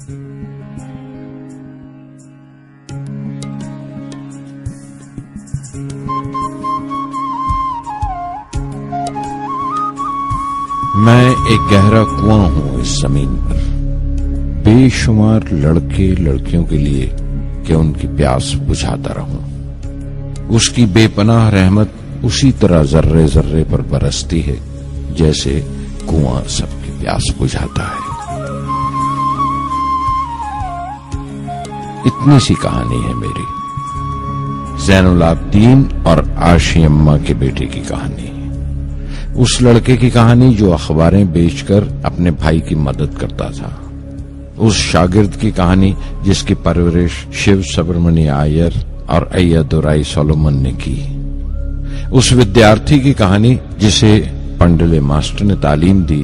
میں ایک گہرا کنواں ہوں اس زمین پر، بے شمار لڑکے لڑکیوں کے لیے کہ ان کی پیاس بجھاتا رہوں۔ اس کی بے پناہ رحمت اسی طرح ذرے ذرے پر برستی ہے جیسے کنواں سب کی پیاس بجھاتا ہے۔ اتنی سی کہانی ہے میری، زین العابدین اور عاشی اماں کے بیٹے کی کہانی، اس لڑکے کی کہانی جو اخباریں بیچ کر اپنے بھائی کی مدد کرتا تھا، اس شاگرد کی کہانی جس کی پرورش شیو سبرمنی آئیر اور ایادورائی سولومن نے کی، اس ودیارتھی کی کہانی جسے پنڈلے ماسٹر نے تعلیم دی،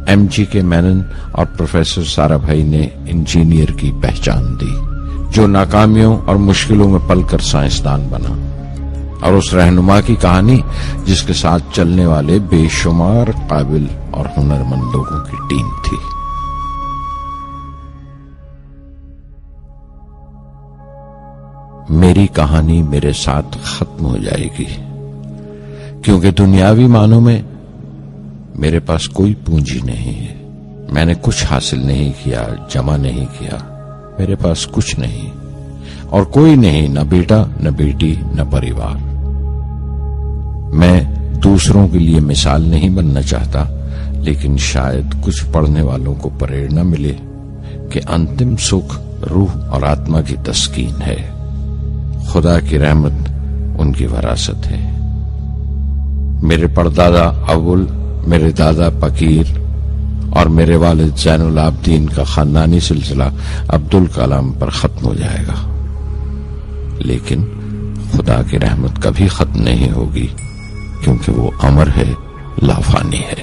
ایم جی کے مینن اور پروفیسر سارا بھائی نے انجینئر کی پہچان دی، جو ناکامیوں اور مشکلوں میں پل کر سائنسدان بنا، اور اس رہنما کی کہانی جس کے ساتھ چلنے والے بے شمار قابل اور ہنرمند لوگوں کی ٹیم تھی۔ میری کہانی میرے ساتھ ختم ہو جائے گی، کیونکہ دنیاوی معنوں میں میرے پاس کوئی پونجی نہیں ہے، میں نے کچھ حاصل نہیں کیا، جمع نہیں کیا، میرے پاس کچھ نہیں اور کوئی نہیں، نہ بیٹا نہ بیٹی نہ پریوار۔ میں دوسروں کے لیے مثال نہیں بننا چاہتا، لیکن شاید کچھ پڑھنے والوں کو پریرنا ملے کہ انتم سکھ روح اور آتما کی تسکین ہے، خدا کی رحمت ان کی وراثت ہے۔ میرے پردادا اول، میرے دادا پکیر اور میرے والد زین العابدین کا خاندانی سلسلہ عبدالکلام پر ختم ہو جائے گا، لیکن خدا کی رحمت کبھی ختم نہیں ہوگی، کیونکہ وہ امر ہے، لافانی ہے۔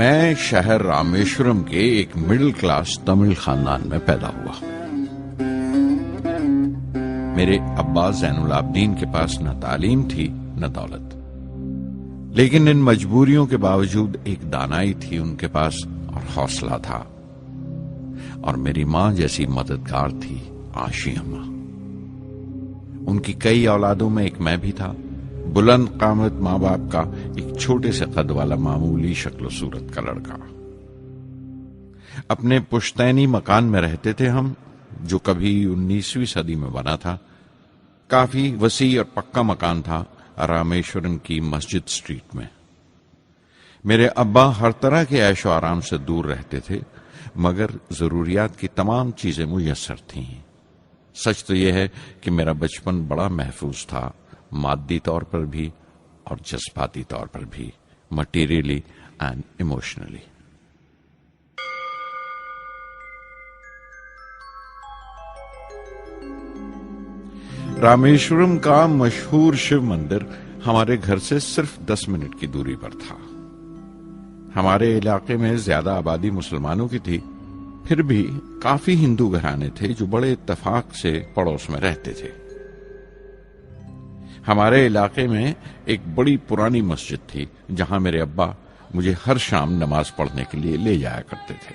میں شہر رامیشورم کے ایک مڈل کلاس تمل خاندان میں پیدا ہوا۔ میرے ابا زین العابدین کے پاس نہ تعلیم تھی نہ دولت، لیکن ان مجبوریوں کے باوجود ایک دانائی تھی ان کے پاس اور حوصلہ تھا، اور میری ماں جیسی مددگار تھی عاشی اماں۔ ان کی کئی اولادوں میں ایک میں بھی تھا، بلند قامت ماں باپ کا ایک چھوٹے سے قد والا معمولی شکل و صورت کا لڑکا۔ اپنے پشتینی مکان میں رہتے تھے ہم، جو کبھی 19ویں صدی میں بنا تھا۔ کافی وسیع اور پکا مکان تھا رامیشورم کی مسجد اسٹریٹ میں۔ میرے ابا ہر طرح کے عیش و آرام سے دور رہتے تھے، مگر ضروریات کی تمام چیزیں میسر تھیں۔ سچ تو یہ ہے کہ میرا بچپن بڑا محفوظ تھا، مادی طور پر بھی اور جذباتی طور پر بھی، مٹیریلی اینڈ ایموشنلی۔ رامیشورم کا مشہور شیو مندر ہمارے گھر سے صرف 10 منٹ کی دوری پر تھا۔ ہمارے علاقے میں زیادہ آبادی مسلمانوں کی تھی، پھر بھی کافی ہندو گھرانے تھے جو بڑے اتفاق سے پڑوس میں رہتے تھے۔ ہمارے علاقے میں ایک بڑی پرانی مسجد تھی جہاں میرے ابا مجھے ہر شام نماز پڑھنے کے لیے لے جایا کرتے تھے۔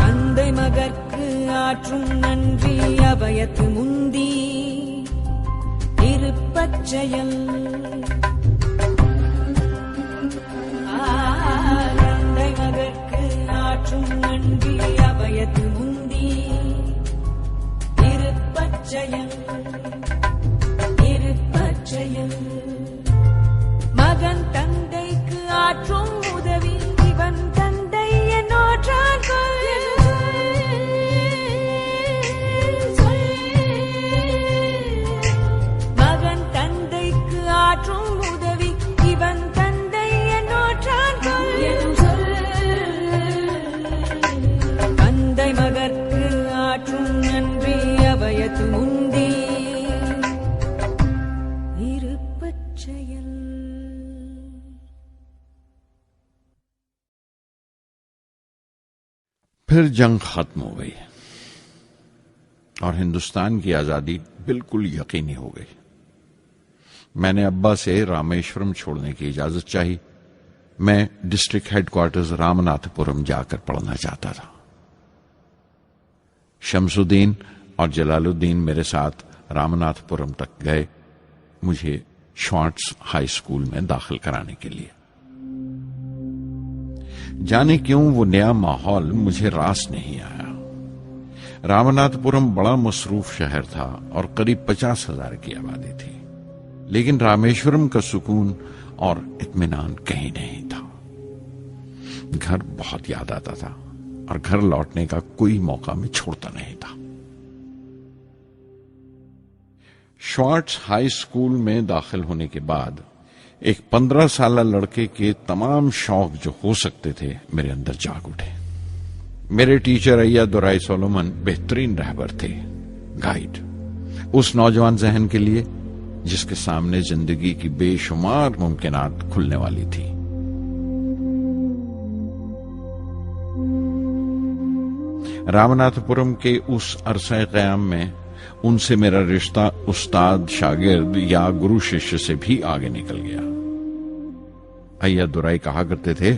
தந்தை மகற்கு ஆற்றும் நன்றி அபயத்து முந்தி திருப்பச்செயல். தந்தை மகற்கு ஆற்றும் நன்றி அபயத்து முந்தி திருப்பச்செயல். திருப்பச்செயல். மகன் தந்தைக்கு ஆற்றும் உதவி இவன் தந்தை என்னோற்றான் கொள். پھر جنگ ختم ہو گئی اور ہندوستان کی آزادی بالکل یقینی ہو گئی. میں نے ابا سے رامیشورم چھوڑنے کی اجازت چاہی. میں ڈسٹرکٹ ہیڈ کوارٹرز رامناتھ پورم جا کر پڑھنا چاہتا تھا. شمس الدین اور جلال الدین میرے ساتھ رامناتھ پورم تک گئے مجھے شوارٹز ہائی اسکول میں داخل کرانے کے لیے. جانے کیوں وہ نیا ماحول مجھے راس نہیں آیا. رامناتھ پورم بڑا مصروف شہر تھا اور قریب 50,000 کی آبادی تھی، لیکن رامیشورم کا سکون اور اطمینان کہیں نہیں تھا. گھر بہت یاد آتا تھا اور گھر لوٹنے کا کوئی موقع میں چھوڑتا نہیں تھا. شوارٹز ہائی اسکول میں داخل ہونے کے بعد ایک 15 سالہ لڑکے کے تمام شوق جو ہو سکتے تھے میرے اندر جاگ اٹھے. میرے ٹیچر ایا دورائی سولومن بہترین رہبر تھے، گائیڈ اس نوجوان ذہن کے لیے جس کے سامنے زندگی کی بے شمار ممکنات کھلنے والی تھی. رامناتھ پورم کے اس عرصہ قیام میں ان سے میرا رشتہ استاد شاگرد یا گرو شیشیہ سے بھی آگے نکل گیا. ایا دورائی کہا کرتے تھے،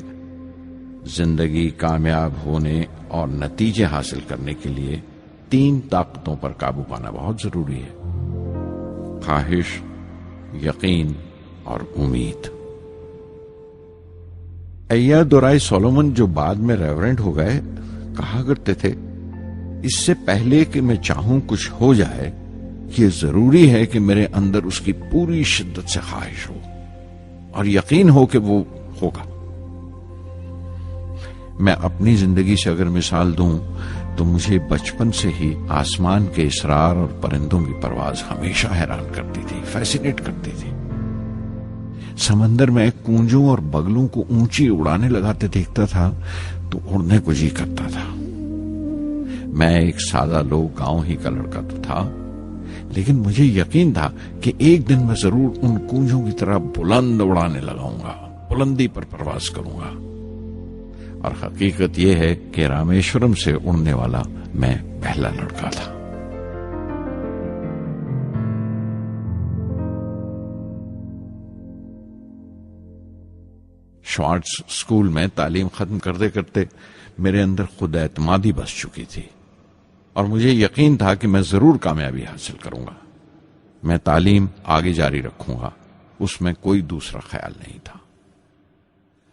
زندگی کامیاب ہونے اور نتیجے حاصل کرنے کے لیے 3 طاقتوں پر قابو پانا بہت ضروری ہے: خواہش، یقین اور امید. ایا دورائی سولومن جو بعد میں ریورنٹ ہو گئے کہا کرتے تھے، اس سے پہلے کہ میں چاہوں کچھ ہو جائے یہ ضروری ہے کہ میرے اندر اس کی پوری شدت سے خواہش ہو اور یقین ہو کہ وہ ہوگا. میں اپنی زندگی سے اگر مثال دوں تو مجھے بچپن سے ہی آسمان کے اسرار اور پرندوں کی پرواز ہمیشہ حیران کرتی تھی، فیسینیٹ کرتی تھی. سمندر میں کونجوں اور بگلوں کو اونچی اڑانے لگاتے دیکھتا تھا تو اڑنے کو جی کرتا تھا. میں ایک سادہ لوگ گاؤں ہی کا لڑکا تو تھا، لیکن مجھے یقین تھا کہ ایک دن میں ضرور ان کونجوں کی طرح بلند اڑانے لگاؤں گا، بلندی پر پرواز کروں گا. اور حقیقت یہ ہے کہ رامیشورم سے اڑنے والا میں پہلا لڑکا تھا. شوارٹز اسکول میں تعلیم ختم کرتے کرتے میرے اندر خود اعتمادی بس چکی تھی اور مجھے یقین تھا کہ میں ضرور کامیابی حاصل کروں گا. میں تعلیم آگے جاری رکھوں گا، اس میں کوئی دوسرا خیال نہیں تھا.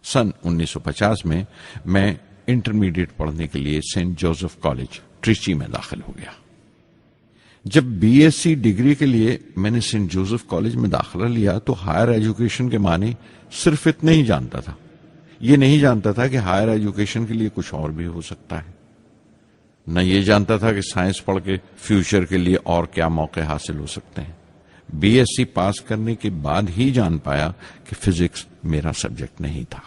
سن 1950 میں انٹرمیڈیٹ پڑھنے کے لیے سینٹ جوزف کالج ٹریچی میں داخل ہو گیا. جب بی ایس سی ڈگری کے لیے میں نے سینٹ جوزف کالج میں داخلہ لیا تو ہائر ایجوکیشن کے معنی صرف اتنے ہی جانتا تھا. یہ نہیں جانتا تھا کہ ہائر ایجوکیشن کے لیے کچھ اور بھی ہو سکتا ہے. نہ یہ جانتا تھا کہ سائنس پڑھ کے فیوچر کے لیے اور کیا موقع حاصل ہو سکتے ہیں. بی ایس سی پاس کرنے کے بعد ہی جان پایا کہ فزکس میرا سبجیکٹ نہیں تھا.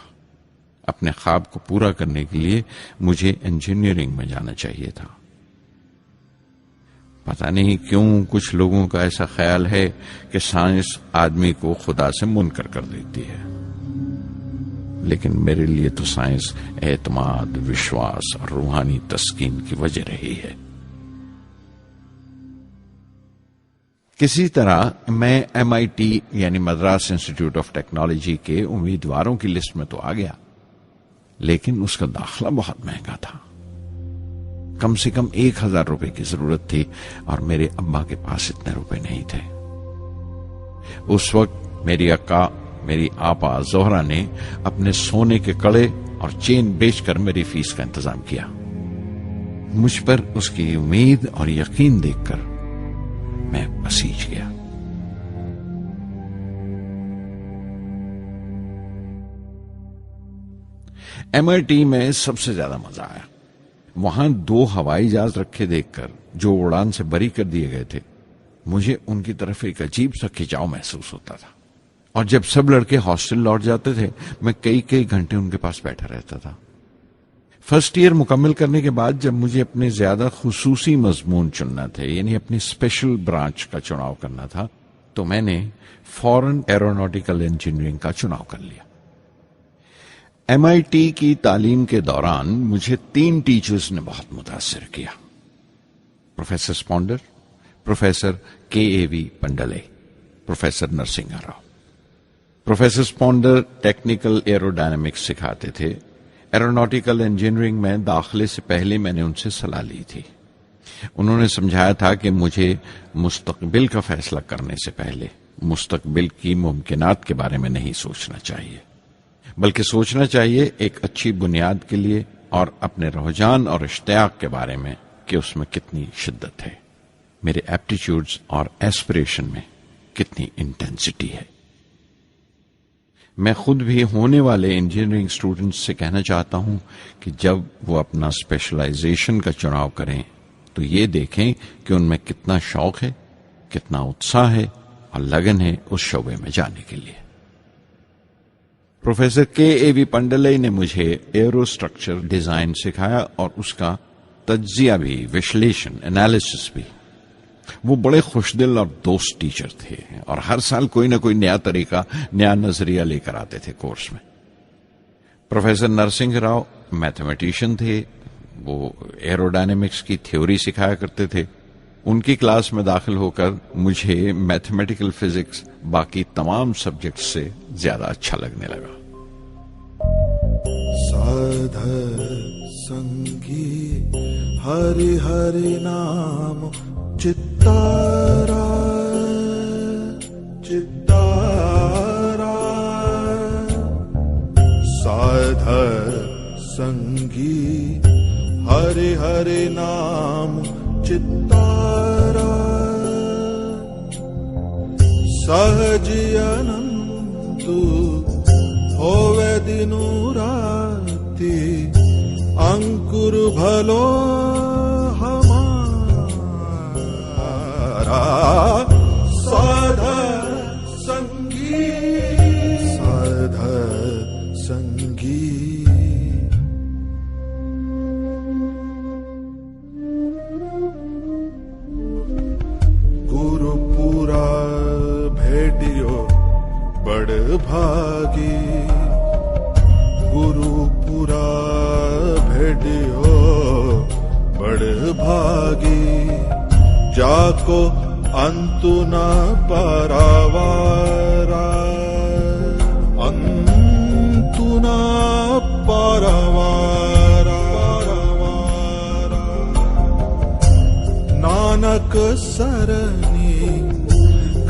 اپنے خواب کو پورا کرنے کے لیے مجھے انجینئرنگ میں جانا چاہیے تھا. پتہ نہیں کیوں کچھ لوگوں کا ایسا خیال ہے کہ سائنس آدمی کو خدا سے منکر کر دیتی ہے، لیکن میرے لیے تو سائنس اعتماد، وشواس اور روحانی تسکین کی وجہ رہی ہے. کسی طرح میں MIT یعنی مدراس انسٹیٹیوٹ آف ٹیکنالوجی کے امیدواروں کی لسٹ میں تو آ گیا، لیکن اس کا داخلہ بہت مہنگا تھا. کم سے کم 1,000 روپے کی ضرورت تھی اور میرے ابا کے پاس اتنے روپے نہیں تھے. اس وقت میری اکا، میری آپا زہرا نے اپنے سونے کے کڑے اور چین بیچ کر میری فیس کا انتظام کیا. مجھ پر اس کی امید اور یقین دیکھ کر میں پسیج گیا. MIT میں سب سے زیادہ مزہ آیا. وہاں 2 ہوائی جہاز رکھے دیکھ کر جو اڑان سے بری کر دیے گئے تھے، مجھے ان کی طرف ایک عجیب سا کھچاؤ محسوس ہوتا تھا. اور جب سب لڑکے ہاسٹل لوٹ جاتے تھے میں کئی گھنٹے ان کے پاس بیٹھا رہتا تھا. فرسٹ ایئر مکمل کرنے کے بعد جب مجھے اپنے زیادہ خصوصی مضمون چننا تھے، یعنی اپنی اسپیشل برانچ کا چناؤ کرنا تھا، تو میں نے فورن ایروناٹیکل انجینئرنگ کا چناؤ کر لیا. MIT کی تعلیم کے دوران مجھے 3 ٹیچرز نے بہت متاثر کیا: professor Sponder, professor KAV Pandalai, professor Narasingha Rao. Professor Sponder technical aerodynamics سکھاتے تھے۔ ایروناٹیکل انجینئرنگ میں داخلے سے پہلے میں نے ان سے صلاح لی تھی۔ انہوں نے سمجھایا تھا کہ مجھے مستقبل کا فیصلہ کرنے سے پہلے مستقبل کی ممکنات کے بارے میں نہیں سوچنا چاہیے، بلکہ سوچنا چاہیے ایک اچھی بنیاد کے لیے اور اپنے رجحان اور اشتیاق کے بارے میں کہ اس میں کتنی شدت ہے، میرے ایپٹیچیوڈز اور ایسپریشن میں کتنی انٹینسٹی ہے۔ میں خود بھی ہونے والے انجینئرنگ اسٹوڈنٹس سے کہنا چاہتا ہوں کہ جب وہ اپنا اسپیشلائزیشن کا چناؤ کریں تو یہ دیکھیں کہ ان میں کتنا شوق ہے، کتنا اتساہ ہے اور لگن ہے اس شعبے میں جانے کے لیے۔ پروفیسر KAV پنڈلے نے مجھے ایرو اسٹرکچر ڈیزائن سکھایا اور اس کا تجزیہ بھی، وشلیشن، انالیسس بھی۔ وہ بڑے خوش دل اور دوست ٹیچر تھے اور ہر سال کوئی نہ کوئی نیا طریقہ، نیا نظریہ لے کر آتے تھے کورس میں۔ پروفیسر نرسنگھ راؤ میتھمیٹیشین تھے، وہ ایروڈائنمکس کی تھیوری سکھایا کرتے تھے۔ ان کی کلاس میں داخل ہو کر مجھے میتھمیٹیکل فزکس باقی تمام سبجیکٹس سے زیادہ اچھا لگنے لگا۔ سادھر سنگی ہری ہری نام چتارا چتارا، سادھر سنگی ہری ہری نام چتارا، سہجی انت ہوے دنو راتی، انکر بھلو ہمارا، سادھر سنگی سادھر سنگی۔ گرو پورا بھیٹیو بڑ بھاگی، گرو پورا بھیٹیو بڑ بھاگی، جاکو انت نہ پاراوارا، انت نہ پاراوارا، نانک سرنی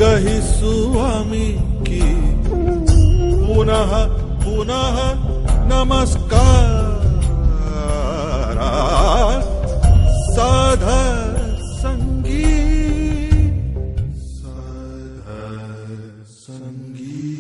گہی سوامی کی، پنہ پنہ نمسکار، سادھر سنگی سادھر سنگی۔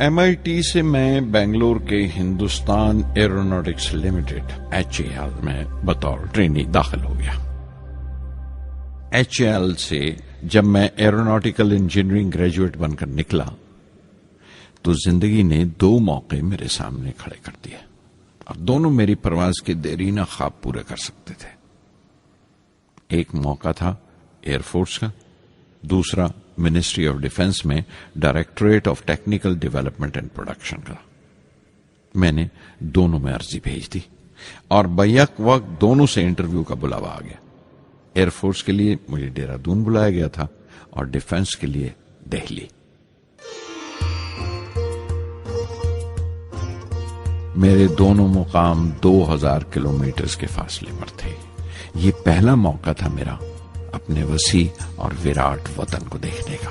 MIT سے میں بنگلور کے ہندوستان ایروناٹکس لمیٹڈ HAL میں بطور ٹرینی داخل ہو گیا۔ HAL سے جب میں ایروناٹیکل انجینئرنگ گریجویٹ بن کر نکلا تو زندگی نے 2 موقع میرے سامنے کھڑے کر دیے اور دونوں میری پرواز کے دیرینہ خواب پورے کر سکتے تھے۔ ایک موقع تھا ایئر فورس کا، دوسرا منسٹری آف ڈیفنس میں directorate of technical development and production کا۔ میں نے دونوں میں عرضی بھیج دی اور بیک وقت دونوں سے انٹرویو کا بلاوا آ گیا۔ ایئر فورس کے لیے مجھے دہرادون بلایا گیا تھا اور ڈیفنس کے لیے دہلی۔ میرے دونوں مقام 2000 کلومیٹرز کے فاصلے پر تھے۔ یہ پہلا موقع تھا میرا اپنے وسیع اور وراٹ وطن کو دیکھنے کا۔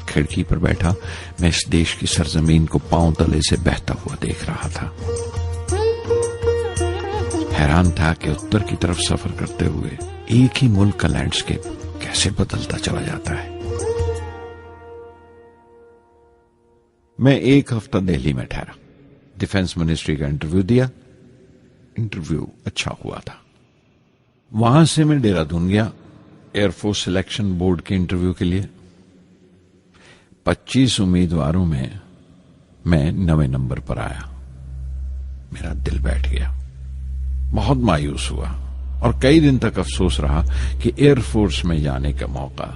کھڑکی پر بیٹھا میں اس دیش کی سرزمین کو پاؤں تلے سے بہتا ہوا دیکھ رہا تھا۔ حیران تھا کہ اتر کی طرف سفر کرتے ہوئے ایک ہی ملک کا لینڈسکیپ کیسے بدلتا چلا جاتا ہے۔ میں 1 ہفتہ دہلی میں ٹھہرا، ڈیفنس منسٹری کا انٹرویو دیا۔ انٹرویو اچھا ہوا تھا۔ وہاں سے میں دہرادون گیا ایئر فورس سلیکشن بورڈ کے انٹرویو کے لیے۔ 25 امیدواروں میں 9ویں نمبر پر آیا۔ میرا دل بیٹھ گیا، بہت مایوس ہوا اور کئی دن تک افسوس رہا کہ ایئر فورس میں جانے کا موقع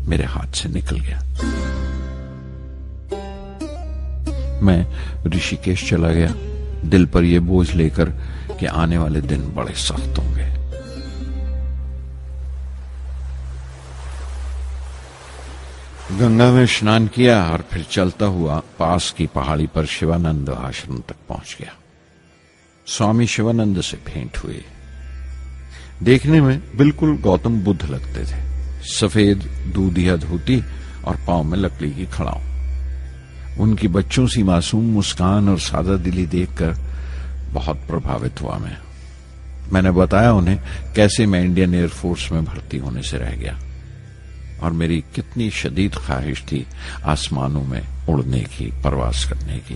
میرے ہاتھ سے نکل گیا۔ میں رشی کیش چلا گیا، دل پر یہ بوجھ لے کر کہ آنے والے دن بڑے سخت ہوں گے۔ گنگا میں اسنان کیا اور پھر چلتا ہوا پاس کی پہاڑی پر شیوانند آشرم تک پہنچ گیا۔ سوامی شیوانند سے بھیٹ ہوئی۔ دیکھنے میں بالکل گوتم بدھ لگتے تھے، سفید دودھیا دھوتی اور پاؤں میں لکڑی کی کھڑاؤں۔ ان کی بچوں سی معصوم مسکان اور سادہ دلی دیکھ کر بہت پربھاوت ہوا میں نے بتایا انہیں کیسے میں انڈین ایئر فورس میں بھرتی ہونے سے رہ گیا اور میری کتنی شدید خواہش تھی آسمانوں میں اڑنے کی، پرواز کرنے کی۔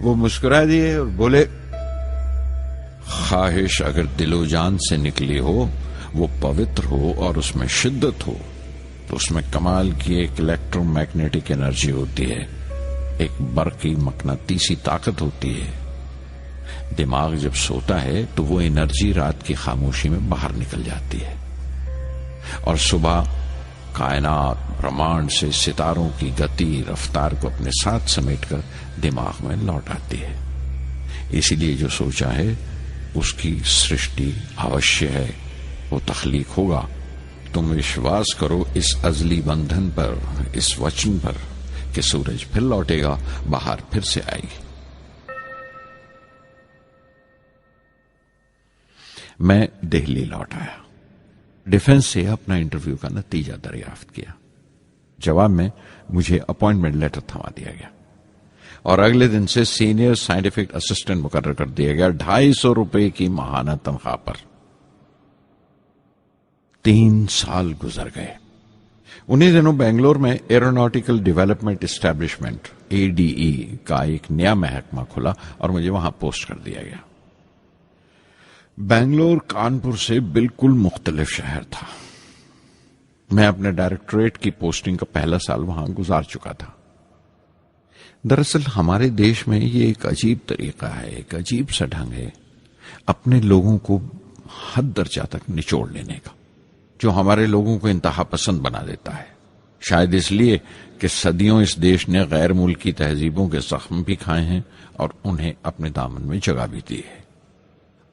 وہ مسکرا دیے اور بولے، خواہش اگر دل و جان سے نکلی ہو، وہ پوتر ہو اور اس میں شدت ہو، تو اس میں کمال کی ایک الیکٹرو میگنیٹک انرجی ہوتی ہے، ایک برقی مقناطیسی طاقت ہوتی ہے۔ دماغ جب سوتا ہے تو وہ انرجی رات کی خاموشی میں باہر نکل جاتی ہے اور صبح کائنات برہمانڈ سے ستاروں کی گتی رفتار کو اپنے ساتھ سمیٹ کر دماغ میں لوٹ آتی ہے۔ اسی لیے جو سوچا ہے اس کی سرشٹی اوشیہ ہے، وہ تخلیق ہوگا۔ تم وشواس کرو اس ازلی بندھن پر، اس وچن پر کہ سورج پھر لوٹے گا، بہار پھر سے آئے گی۔ میں دہلی لوٹ آیا، ڈیفنس سے اپنا انٹرویو کا نتیجہ دریافت کیا۔ جواب میں مجھے اپوائنٹمنٹ لیٹر تھما دیا گیا اور اگلے دن سے سینئر سائنٹیفک اسسٹنٹ مقرر کر دیا گیا، 250 روپے کی ماہانہ تنخواہ پر۔ 3 سال گزر گئے۔ انہیں دنوں بنگلور میں ایروناٹیکل ڈیولپمنٹ اسٹیبلشمنٹ ADE کا ایک نیا محکمہ کھلا اور مجھے وہاں پوسٹ کر دیا گیا۔ بنگلور کانپور سے بالکل مختلف شہر تھا۔ میں اپنے ڈائریکٹوریٹ کی پوسٹنگ کا پہلا سال وہاں گزار چکا تھا۔ دراصل ہمارے دیش میں یہ ایک عجیب طریقہ ہے، ایک عجیب سا ڈھنگ ہے اپنے لوگوں کو حد درجہ تک نچوڑ لینے کا، جو ہمارے لوگوں کو انتہا پسند بنا دیتا ہے۔ شاید اس لیے کہ صدیوں اس دیش نے غیر ملکی تہذیبوں کے زخم بھی کھائے ہیں اور انہیں اپنے دامن میں جگہ بھی دی ہے۔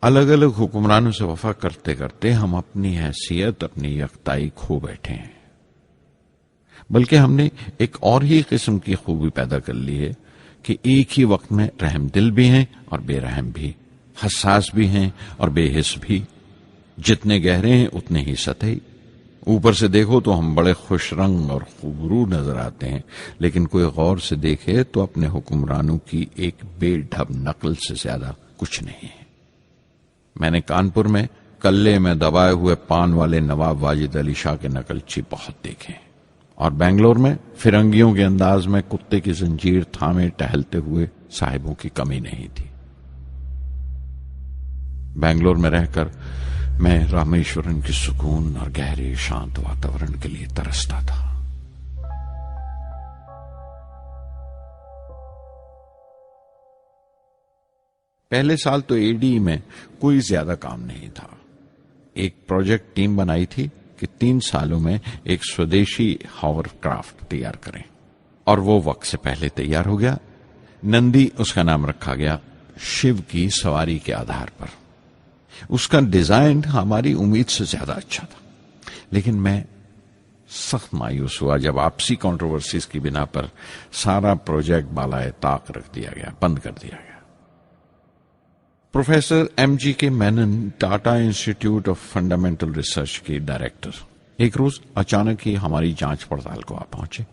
الگ الگ حکمرانوں سے وفا کرتے کرتے ہم اپنی حیثیت، اپنی یکتائی کھو بیٹھے ہیں، بلکہ ہم نے ایک اور ہی قسم کی خوبی پیدا کر لی ہے کہ ایک ہی وقت میں رحم دل بھی ہیں اور بے رحم بھی، حساس بھی ہیں اور بے حس بھی، جتنے گہرے ہیں اتنے ہی سطحی۔ اوپر سے دیکھو تو ہم بڑے خوش رنگ اور خوبرو نظر آتے ہیں، لیکن کوئی غور سے دیکھے تو اپنے حکمرانوں کی ایک بے ڈھب نقل سے زیادہ کچھ نہیں ہے۔ میں نے کانپور میں کلے میں دبائے ہوئے پان والے نواب واجد علی شاہ کے نقلچی بہت دیکھے، اور بنگلور میں فرنگیوں کے انداز میں کتے کی زنجیر تھامے ٹہلتے ہوئے صاحبوں کی کمی نہیں تھی۔ بنگلور میں رہ کر میں رامیشورن کی سکون اور گہرے شانت واتاورن کے لیے ترستا تھا۔ پہلے سال تو ADE میں کوئی زیادہ کام نہیں تھا۔ ایک پروجیکٹ ٹیم بنائی تھی کہ 3 سالوں میں ایک سودیشی ہاور کرافٹ تیار کریں، اور وہ وقت سے پہلے تیار ہو گیا۔ نندی اس کا نام رکھا گیا، شیو کی سواری کے آدھار پر۔ اس کا ڈیزائن ہماری امید سے زیادہ اچھا تھا، لیکن میں سخت مایوس ہوا جب آپسی کنٹروورسیز کی بنا پر سارا پروجیکٹ بالائے طاق رکھ دیا گیا، بند کر دیا گیا۔ Professor MGK Menon, Tata institute of fundamental research کے ڈائریکٹر، ایک روز اچانک ہی ہماری جانچ پڑتال کو آ پہنچے۔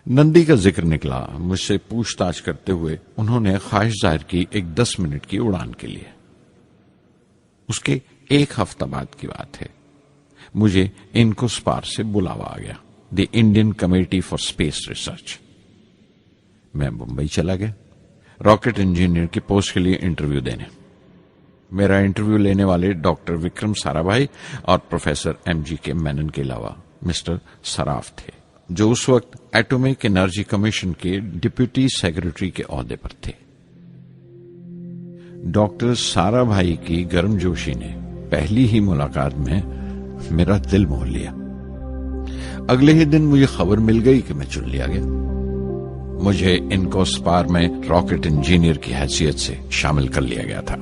نندی کا ذکر نکلا، مجھ سے پوچھ تاچھ کرتے ہوئے انہوں نے خواہش ظاہر کی ایک 10 منٹ کی اڑان کے لیے۔ اس کے 1 ہفتہ بعد کی بات ہے، مجھے انکوسپار سے بلاوا آ گیا، the Indian committee for space research. میں بمبئی چلا گیا راکٹ انجینئر کی پوسٹ کے لیے انٹرویو دینے۔ میرا انٹرویو لینے والے ڈاکٹر وکرم سارا بھائی اور پروفیسر MGK مینن کے علاوہ مسٹر سراف تھے، جو اس وقت ایٹمک انرجی کمیشن کے ڈپٹی سیکرٹری کے عہدے پر تھے۔ ڈاکٹر سارا بھائی کی گرم جوشی نے پہلی ہی ملاقات میں میرا دل موہ لیا۔ اگلے ہی دن مجھے خبر مل گئی کہ میں چن لیا گیا۔ مجھے انکوسپار میں راکٹ انجینئر کی حیثیت سے شامل کر لیا گیا تھا۔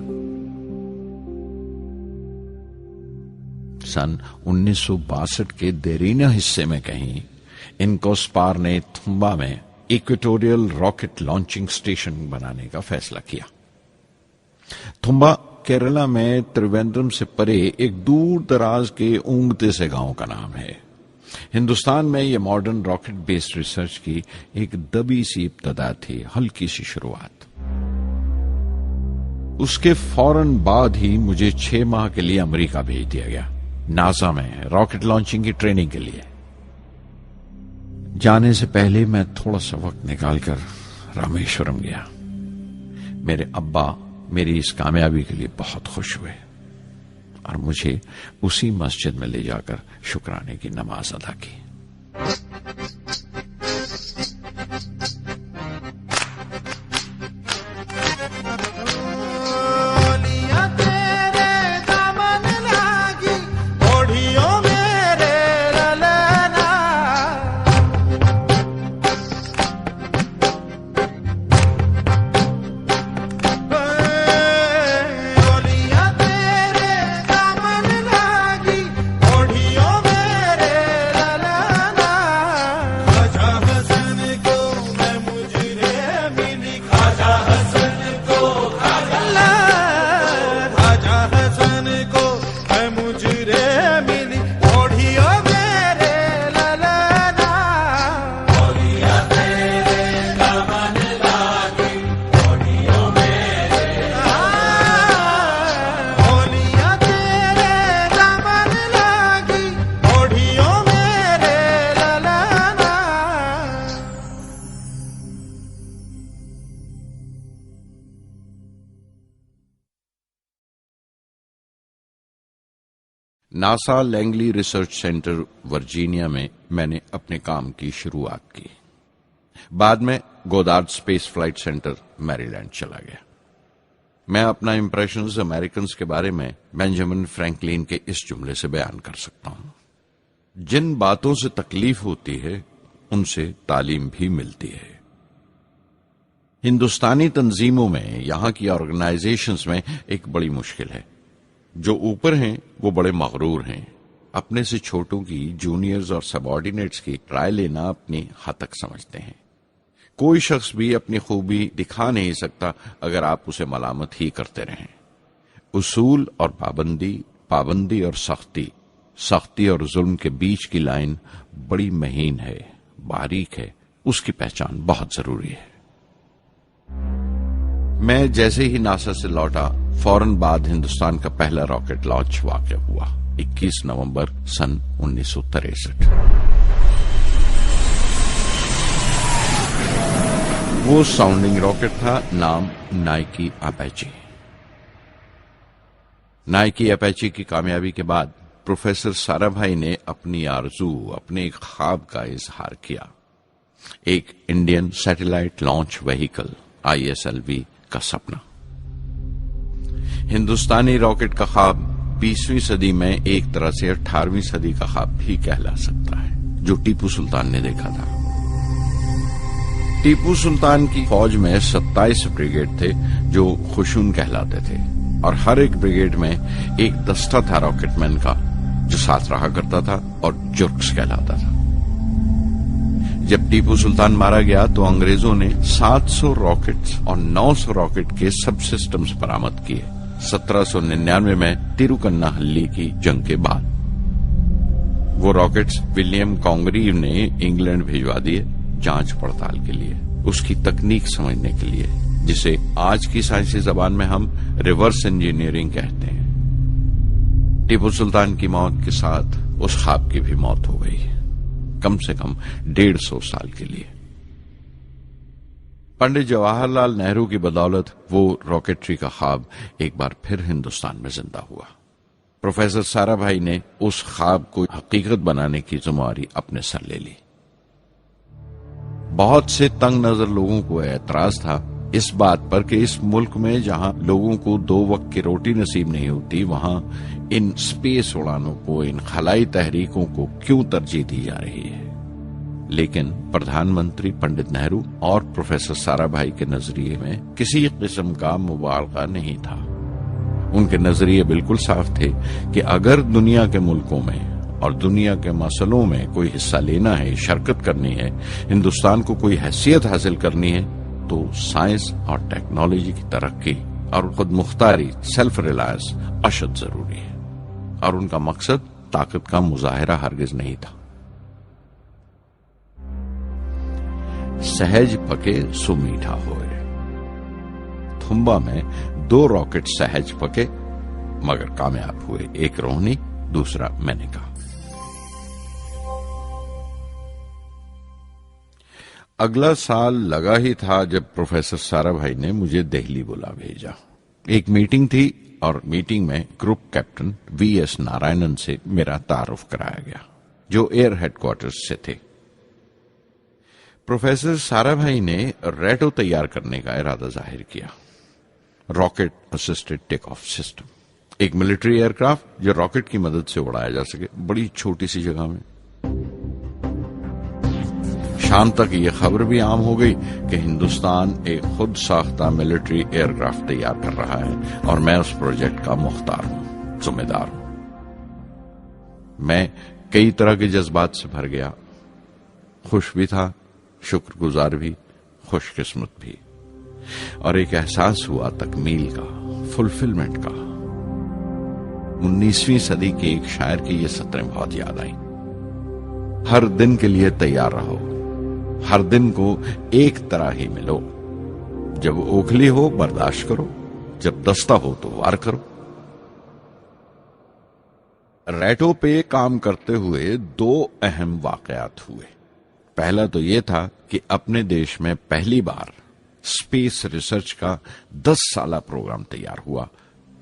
سن 1962 کے دیرینہ حصے میں کہیں انکوسپار نے تھمبا میں ایکویٹوریل راکٹ لانچنگ اسٹیشن بنانے کا فیصلہ کیا۔ تھمبا کیرلا میں تریویندرم سے پرے ایک دور دراز کے اونگتے سے گاؤں کا نام ہے۔ ہندوستان میں یہ ماڈرن راکٹ بیسڈ ریسرچ کی ایک دبی سی ابتدا تھی، ہلکی سی شروعات۔ اس کے فوراً بعد ہی مجھے 6 ماہ کے لیے امریکہ بھیج دیا گیا، ناسا میں راکٹ لانچنگ کی ٹریننگ کے لیے۔ جانے سے پہلے میں تھوڑا سا وقت نکال کر رامیشورم گیا۔ میرے ابا میری اس کامیابی کے لیے بہت خوش ہوئے اور مجھے اسی مسجد میں لے جا کر شکرانے کی نماز ادا کی۔ NASA Langley research centre Virginia میں میں نے اپنے کام کی شروعات کی۔ بعد میں گودارڈ اسپیس فلائٹ سینٹر میری لینڈ چلا گیا۔ میں اپنا امپریشنز امریکنز کے بارے میں بینجامن فرینکلن کے اس جملے سے بیان کر سکتا ہوں: جن باتوں سے تکلیف ہوتی ہے ان سے تعلیم بھی ملتی ہے۔ ہندوستانی تنظیموں میں، یہاں کی آرگنائزیشنز میں ایک بڑی مشکل ہے۔ جو اوپر ہیں وہ بڑے مغرور ہیں، اپنے سے چھوٹوں کی، جونیئرز اور سب آرڈینیٹس کی رائے لینا اپنی حد تک سمجھتے ہیں۔ کوئی شخص بھی اپنی خوبی دکھا نہیں سکتا اگر آپ اسے ملامت ہی کرتے رہیں۔ اصول اور پابندی، پابندی اور سختی، سختی اور ظلم کے بیچ کی لائن بڑی مہین ہے، باریک ہے، اس کی پہچان بہت ضروری ہے۔ میں جیسے ہی ناسا سے لوٹا، فوراً بعد ہندوستان کا پہلا راکٹ لانچ واقع ہوا، 21 نومبر سن 1963۔ وہ ساؤنڈنگ راکٹ تھا، نام نائکی اپیچی۔ نائکی اپیچی کی کامیابی کے بعد پروفیسر سارا بھائی نے اپنی آرزو، اپنے ایک خواب کا اظہار کیا، ایک Indian satellite launch vehicle ISLV کا سپنا۔ ہندوستانی راکٹ کا خواب 20ویں صدی میں ایک طرح سے 18ویں صدی کا خواب بھی کہلا سکتا ہے، جو ٹیپو سلطان نے دیکھا تھا۔ ٹیپو سلطان کی فوج میں 27 بریگیڈ تھے جو خشون کہلاتے تھے، اور ہر ایک بریگیڈ میں ایک دستہ تھا راکٹ مین کا جو ساتھ رہا کرتا تھا اور جرکس کہلاتا تھا۔ جب ٹیپو سلطان مارا گیا تو انگریزوں نے 700 راکٹس اور 900 راکٹ کے سب سسٹمز برآمد کیے 1799 میں تیروکناہلی کی جنگ کے بعد۔ وہ راکٹس ولیم کانگریو نے انگلینڈ بھیجوا دیے جانچ پڑتال کے لیے، اس کی تکنیک سمجھنے کے لیے، جسے آج کی سائنسی زبان میں ہم ریورس انجینئرنگ کہتے ہیں۔ ٹیپو سلطان کی موت کے ساتھ اس خواب کی بھی موت ہو گئی، کم سے کم 150 سال کے لیے۔ پنڈت جواہر لال نہرو کی بدولت وہ راکٹری کا خواب ایک بار پھر ہندوستان میں زندہ ہوا۔ پروفیسر سارا بھائی نے اس خواب کو حقیقت بنانے کی ذمہ داری اپنے سر لے لی۔ بہت سے تنگ نظر لوگوں کو اعتراض تھا اس بات پر کہ اس ملک میں جہاں لوگوں کو 2 وقت کی روٹی نصیب نہیں ہوتی وہاں ان سپیس اڑانوں کو، ان خلائی تحریکوں کو کیوں ترجیح دی جا رہی ہے۔ لیکن پردھان منتری پنڈت نہرو اور پروفیسر سارا بھائی کے نظریے میں کسی قسم کا مبالغہ نہیں تھا۔ ان کے نظریے بالکل صاف تھے کہ اگر دنیا کے ملکوں میں اور دنیا کے مسئلوں میں کوئی حصہ لینا ہے، شرکت کرنی ہے، ہندوستان کو کوئی حیثیت حاصل کرنی ہے تو سائنس اور ٹیکنالوجی کی ترقی اور خود مختاری، سیلف ریلائنس اشد ضروری ہے، اور ان کا مقصد طاقت کا مظاہرہ ہرگز نہیں تھا۔ سہج پکے سو میٹھا ہوئے، تھمبا میں 2 راکٹ سہج پکے مگر کامیاب ہوئے، ایک روہنی، دوسرا مینیکا۔ اگلا سال لگا ہی تھا جب پروفیسر سارا بھائی نے مجھے دہلی بلا بھیجا۔ ایک میٹنگ تھی اور میٹنگ میں group captain V S Narayanan سے میرا تعارف کرایا گیا جو ایئر ہیڈ کوارٹرز سے تھے۔ پروفیسر سارا بھائی نے ریٹو تیار کرنے کا ارادہ ظاہر کیا، rocket assisted take of system, ایک ملٹری ایئر کرافٹ جو راکٹ کی مدد سے اڑایا جا سکے بڑی چھوٹی سی جگہ میں۔ شام تک یہ خبر بھی عام ہو گئی کہ ہندوستان ایک خود ساختہ ملٹری ایئر کرافٹ تیار کر رہا ہے اور میں اس پروجیکٹ کا مختار ہوں، ذمہ دار ہوں۔ میں کئی طرح کے جذبات سے بھر گیا، خوش بھی تھا، شکر گزار بھی، خوش قسمت بھی، اور ایک احساس ہوا تکمیل کا، فلفلمنٹ کا۔ 19ویں صدی کے ایک شاعر کی یہ سطریں بہت یاد آئیں، ہر دن کے لیے تیار رہو، ہر دن کو ایک طرح ہی ملو، جب اوکھلی ہو برداشت کرو، جب دستہ ہو تو وار کرو۔ ریٹو پہ کام کرتے ہوئے 2 اہم واقعات ہوئے۔ پہلا تو یہ تھا کہ اپنے دیش میں پہلی بار اسپیس ریسرچ کا 10 سالہ پروگرام تیار ہوا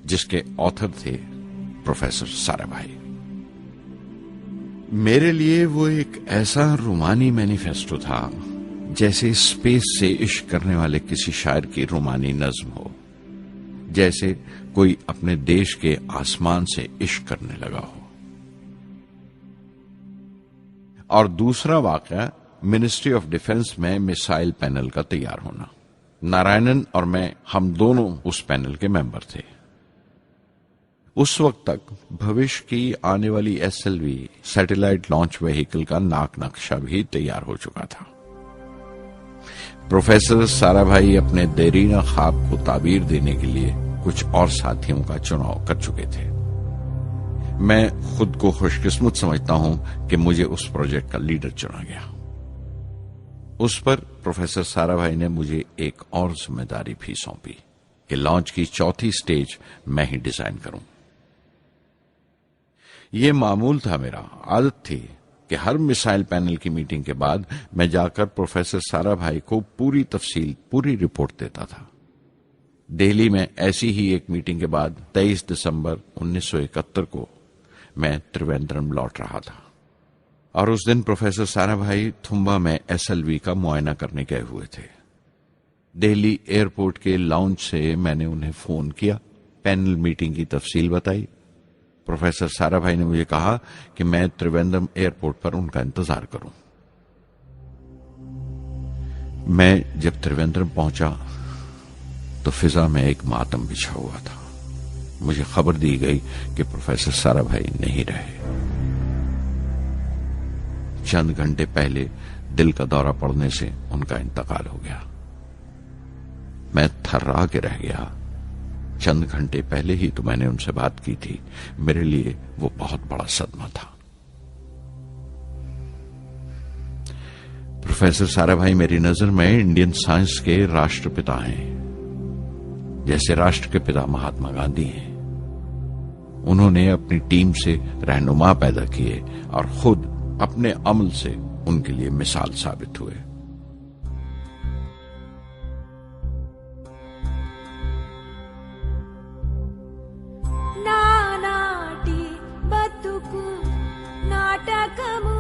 جس کے آتھر تھے پروفیسر سارا بھائی۔ میرے لیے وہ ایک ایسا رومانی مینیفیسٹو تھا جیسے اسپیس سے عشق کرنے والے کسی شاعر کی رومانی نظم ہو، جیسے کوئی اپنے دیش کے آسمان سے عشق کرنے لگا ہو۔ اور دوسرا واقعہ منسٹری آف ڈیفنس میں میسائل پینل کا تیار ہونا۔ نارائنن اور میں، ہم دونوں اس پینل کے ممبر تھے۔ اس وقت تک بھوش کی آنے والی SLV سیٹلائٹ لانچ وہیکل کا ناک نقشہ بھی تیار ہو چکا تھا۔ پروفیسر سارا بھائی اپنے دیرینہ خواب کو تعبیر دینے کے لیے کچھ اور ساتھیوں کا چناؤ کر چکے تھے۔ میں خود کو خوش قسمت سمجھتا ہوں کہ مجھے اس پروجیکٹ کا لیڈر چنا گیا۔ اس پر پروفیسر سارا بھائی نے مجھے ایک اور ذمہ داری بھی سونپی کہ لانچ کی 4تھی سٹیج میں ہی ڈیزائن کروں۔ یہ معمول تھا، میرا عادت تھی کہ ہر میسائل پینل کی میٹنگ کے بعد میں جا کر پروفیسر سارا بھائی کو پوری تفصیل، پوری رپورٹ دیتا تھا۔ دہلی میں ایسی ہی ایک میٹنگ کے بعد 23 دسمبر 1971 کو میں تریویندرم لوٹ رہا تھا، اور اس دن پروفیسر سارا بھائی تھمبا میں SLV کا معائنہ کرنے گئے ہوئے تھے۔ دہلی ایئرپورٹ کے لاؤنج سے میں نے انہیں فون کیا، پینل میٹنگ کی تفصیل بتائی۔ پروفیسر سارا بھائی نے مجھے کہا کہ میں تریویندرم ایئرپورٹ پر ان کا انتظار کروں۔ میں جب تریویندرم پہنچا تو فضا میں ایک ماتم بچھا ہوا تھا۔ مجھے خبر دی گئی کہ پروفیسر سارا بھائی نہیں رہے۔ چند گھنٹے پہلے دل کا دورہ پڑنے سے ان کا انتقال ہو گیا۔ میں تھرا کے رہ گیا۔ چند گھنٹے پہلے ہی تو میں نے ان سے بات کی تھی، میرے لیے وہ بہت بڑا صدمہ تھا۔ پروفیسر سارا بھائی میری نظر میں انڈین سائنس کے راشٹر پتا ہیں، جیسے راشٹر کے پتا مہاتما گاندھی ہیں۔ انہوں نے اپنی ٹیم سے رہنما پیدا کیے اور خود اپنے عمل سے ان کے لیے مثال ثابت ہوئے۔ నానాటి బతుకు నాటకము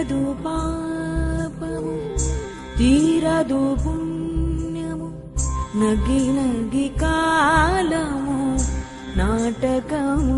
తీరదు పాపము తీరదు పుణ్యము నగి నగి కాలము నాటకము